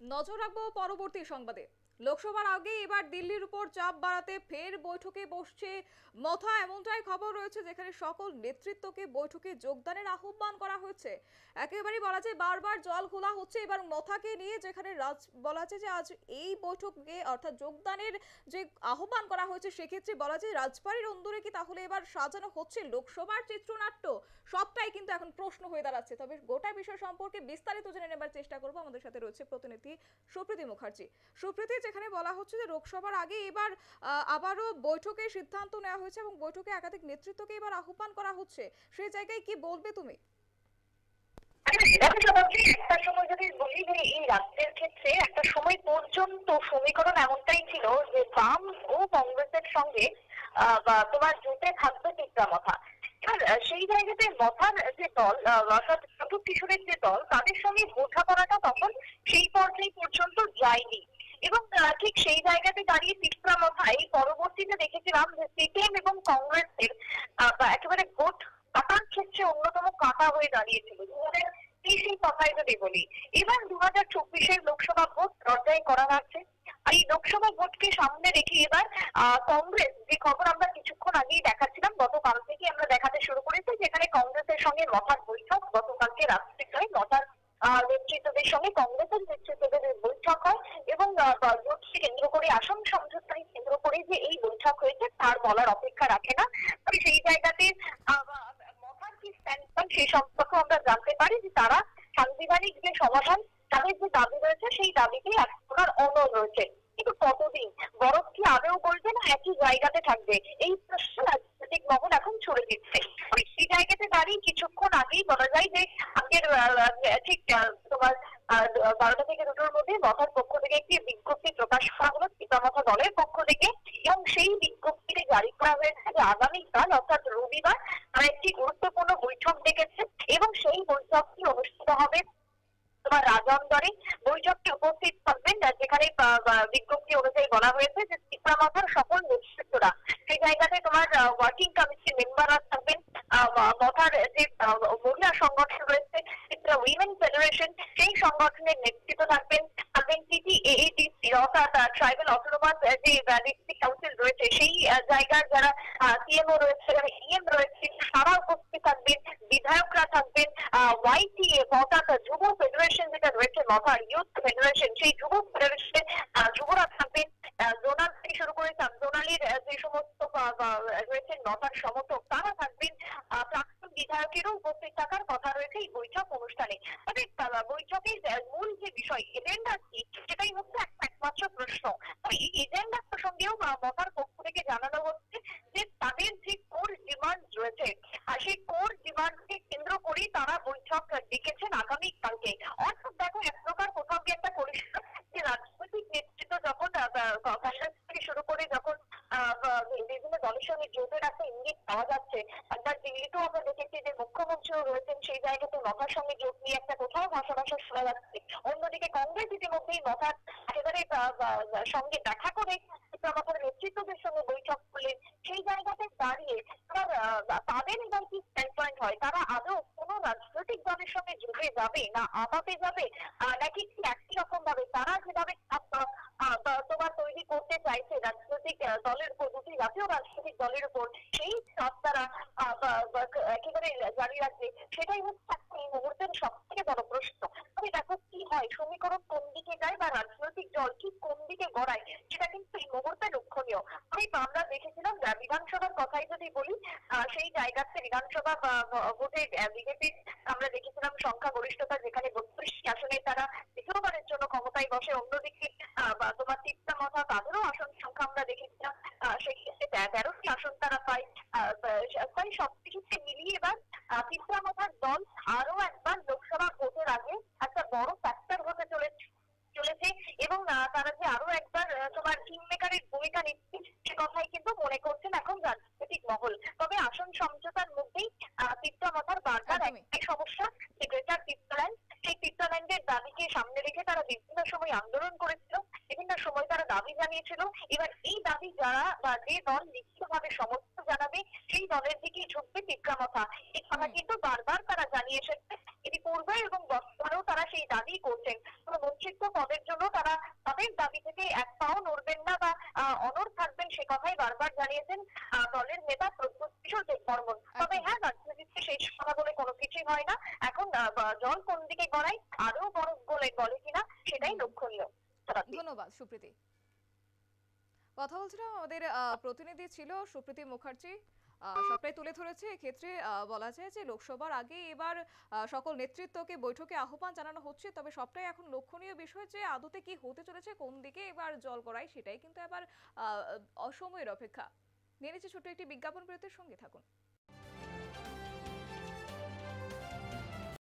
নজর রাখবো পরবর্তী সংবাদে। লোকসভার আগে এবার দিল্লির উপর চাপ বাড়াতে ফের বৈঠকে বসছে মথা, এমনটাই খবর রয়েছে, যেখানে সকল নেতৃত্বকে বৈঠকে যোগদানের আহ্বান করা হয়েছে। একেবারেই বলা যায় বারবার জল খোলা হচ্ছে এবার মথাকে নিয়ে, যেখানে বলা যায় যে আজ এই বৈঠকে অর্থাৎ যোগদানের যে আহ্বান করা হয়েছে, সেক্ষেত্রে বলা যায় রাজবাড়ির অন্দরে কি তাহলে এবার সাজানো হচ্ছে লোকসভার চিত্রনাট্য? সবটাই কিন্তু এখন প্রশ্ন হয়ে দাঁড়াচ্ছে। তবে গোটা বিষয় সম্পর্কে বিস্তারিত জেনে নেবার চেষ্টা করব। আমাদের সাথে রয়েছে প্রতিনিধি সুপ্রীতি মুখার্জি। সুপ্রীতি, যেখানে বলা হচ্ছে যে লোকসভার আগে এবার আবারও বৈঠকে সিদ্ধান্ত নেওয়া হয়েছে এবং বৈঠকে একাধিক নেতৃত্বকে এবার আহ্বান করা হচ্ছে, সেই জায়গায় কি বলবে তুমি? দেখো স্বভাবজি, একটা সময় যদি বলি যে এই রাজ্যের ক্ষেত্রে একটা সময় পর্যন্ত সমীকরণ এমনটাই ছিল যে বাম ও কংগ্রেসের সঙ্গে বা তোমার জোটে থাকবে টিকরামথা। এবার সেই জায়গাতে মথার যে দল, অর্থাৎ চতুর্থ কিশোরের যে দল, তাদের সঙ্গে বোঝাপড়াটা তখন সেই পর্যায়ে পর্যন্ত যায়নি। এবং ঠিক সেই জায়গাতে দাঁড়িয়ে টিকরামথাই পরবর্তীতে দেখেছিলাম যে সিপিএম এবং কংগ্রেসের একেবারে ভোট কাটার ক্ষেত্রে অন্যতম কাটা হয়ে দাঁড়িয়েছিল। সেই কথাই যদি বলি, এবার 2024-এর লোকসভা ভোট পর্যায়ে করা হচ্ছে। আর এই লোকসভা ভোটকে সামনে রেখে এবার কংগ্রেস, যে খবর আমরা কিছুক্ষণ আগেই দেখাচ্ছিলাম, গতকাল থেকে আমরা দেখাতে শুরু করেছি, যেখানে কংগ্রেসের সঙ্গে মথার বৈঠক গতকালকে রাত্রিবেলায় মথার নেতৃত্বদের সঙ্গে কংগ্রেসের নেতৃত্বদের বৈঠক হয়। এবং ভোটকে কেন্দ্র করে, আসন সমঝোতাকে কেন্দ্র করে যে এই বৈঠক হয়েছে তার বলার অপেক্ষা রাখে না। তবে সেই জায়গাতে মথার কি স্ট্যান্ড সেই সম্পর্কে আমরা জানতে পারি যে তারা সাংবিধানিক যে সমাধান, তাদের যে দাবি রয়েছে সেই দাবিতে এখনো অনড় রয়েছে। কিন্তু কতদিন, বরফ কি আদৌ বলবে না একই জায়গাতে থাকবে, এই প্রশ্ন রাজনৈতিক মহল এখন ছড়ে দিচ্ছে। সেই জায়গাতে দাঁড়িয়ে কিছুক্ষণ আগেই বলা যায় যে আগের ঠিক তোমার 12টা থেকে 2টোর মধ্যে মথার পক্ষ থেকে একটি বিজ্ঞপ্তি প্রকাশ করা হলো পিতামাতা দলের পক্ষ থেকে। এবং সেই বিজ্ঞপ্তিতে জারি করা হয়েছে যে আগামীকাল অর্থাৎ রবিবার তারা একটি গুরুত্বপূর্ণ বৈঠক ডেকেছে এবং সেই বৈঠকটি অনুষ্ঠিত হবে তোমার রাজন্দরে। বৈঠকটি উপস্থিত থাকবেন, যেখানে বিজ্ঞপ্তি অনুযায়ী বলা হয়েছে যে চিত্রামাথার সকল নেতৃত্বরা, সেই জায়গাতে তোমার ওয়ার্কিং কমিটির মেম্বাররা থাকবেন। মথার যে মহিলা সংগঠন রয়েছে চিত্রা উইমেন ফেডারেশন, সেই সংগঠনের নেতৃত্ব থাকবেন। থাকবেন টিটিএআইটিসি অর্থাৎ ট্রাইবাল অটোনোমাস যে ডিস্ট্রিক্ট কাউন্সিল রয়েছে, সেই জায়গার যারা সিএমও রয়েছে, যারা ইএম রয়েছে, তারা উপস্থিত থাকবেন। বিধায়করা থাকবেন। ওয়াইটিএ অর্থাৎ যুব ফেডারেশন যেটা রয়েছে মথার ইউথ ফেডারেশন, সেই যুব ফেডারেশনে যুবরা থাকবেন। জোনাল থেকে শুরু করে সাব জোনালের যে সমস্ত রয়েছেন মথার সমর্থক, তারা থাকবেন। প্রাক্তন বিধায়কেরও উপস্থিত থাকার কথা রয়েছে এই বৈঠক অনুষ্ঠানে। তবে বৈঠকের মূল যে বিষয়, এজেন্ডা কি, সেটাই হচ্ছে একমাত্র প্রশ্ন। তবে এই এজেন্ডা প্রসঙ্গেও মথার পক্ষ থেকে জানানো হচ্ছে যে তাদের যে কোর ডিমান্ড রয়েছে, আর সেই কোর ডিমান্ডকে কেন্দ্র করেই তারা বৈঠক ডেকেছেন আগামীকালকে। অর্থাৎ দেখো, এক প্রকার কোথাও গিয়ে একটা পরিষ্কার যে রাজনৈতিক নেতৃত্ব যখন কংগ্রেস থেকে শুরু করে যখন বিভিন্ন দলের সঙ্গে জোটের একটা ইঙ্গিত পাওয়া যাচ্ছে। একবার দিল্লিতেও আমরা দেখেছি যে মুখ্যমন্ত্রীও রয়েছেন সেই জায়গাতে মথার সঙ্গে জোট নিয়ে একটা কোথাও ভাষা শোনা যাচ্ছে। অন্যদিকে কংগ্রেস ইতিমধ্যেই মথার একেবারে সঙ্গে দেখা করে মথার নেতৃত্বদের সঙ্গে বৈঠক করলেন। সেই জায়গাতে দাঁড়িয়ে তাদের এবার কি স্ট্যান্ড পয়েন্ট হয়, তারা আদৌ কোন রাজনৈতিক দলের সঙ্গে জুড়ে যাবে না আপাতে যাবে, নাকি একই রকম ভাবে তারা যেভাবে তোমার তৈরি করতে চাইছে রাজনৈতিক দলের উপর, দুটি জাতীয় রাজনৈতিক দলের উপর, সেই চাপ তারা একেবারে জারি রাখবে, সেটাই হচ্ছে এই মুহূর্তের সব থেকে বড় প্রশ্ন। তবে দেখো কি হয়, সমীকরণ কোন দিকে যায় বা রাজনৈতিক দল ঠিক কোন দিকে গড়ায়, সেটা কিন্তু এই মুহূর্তে লক্ষণীয়। আমরা দেখেছিলাম বিধানসভার কথাই যদি বলি, সেই জায়গাতে বিধানসভা ভোটে বিজেপি আমরা দেখেছিলাম সংখ্যাগরিষ্ঠতা, যেখানে 32টি আসনে তারা দ্বিতীয়বারের জন্য ক্ষমতায় বসে। অন্যদিকে তোমার টিকরামথা, তাদেরও আসন সংখ্যা আমরা দেখেছিলাম সেই ক্ষেত্রে 13টি আসন তারা পায়। তাই সবকিছুকে মিলিয়ে এবার টিকরামথার দল আরো একবার লোকসভা ভোটের আগে একটা বড় ফ্যাক্টর হতে চলেছে। এবং তারা যে আরো একবার তোমার কিং মেকারের ভূমিকা নিচ্ছে, সে কথাই কিন্তু মনে করছেন এখন রাজনৈতিক মহল। তবে আসন সমঝোতার মধ্যেই টিকরামথার বারবার একটাই সমস্যা, যে গ্রেটার টিপল্যান্ড, সেই টিপল্যান্ডের দাবিকে সামনে রেখে তারা বিভিন্ন সময় আন্দোলন করেছিল, বিভিন্ন সময় তারা দাবি জানিয়েছিল। এবার এই দাবি যারা বা যে দল লিখিতভাবে সমর্থন জানাবে সেই দলের দিকেই ঝুঁকবে টিগ্রামাথা। এই কথা হুম। কিন্তু বারবার তারা জানিয়ে এসেছে। ইতিপূর্বে এবং বর্তমানেও তারা সেই দাবি করছেন। কোনো মন্ত্রিত্ব পদের জন্য তারা তাদের দাবি থেকে এক পাও নড়বেন না বা অনড় থাকবেন সে কথাই বারবার জানিয়েছেন দলের নেতা প্রদ্যুৎ কিশোর দেববর্মন। তবে একদম। হ্যাঁ, রাজনীতিতে শেষ কথা বলে কোনো কিছুই হয় না। এখন জল কোন দিকে গড়ায় আদৌ বরফ গলে গলে কিনা সেটাই হুম। লক্ষণীয়। শতাব্দী। ধন্যবাদ সুপ্রীতি। কথা বলছিলাম আমাদের প্রতিনিধি ছিল সুপ্রীতি মুখার্জি। সবটাই তুলে ধরেছে। এক্ষেত্রে বলা যায় যে লোকসভার আগে এবার সকল নেতৃত্বকে বৈঠকে আহ্বান জানানো হচ্ছে। তবে সবটাই এখন লক্ষণীয় বিষয় যে আদতে কি হতে চলেছে, কোন দিকে এবার জল গড়ায় সেটাই কিন্তু এবার সময়ের অপেক্ষা। নিয়ে নিচ্ছে ছোট্ট একটি বিজ্ঞাপন বিরতির, সঙ্গে থাকুন।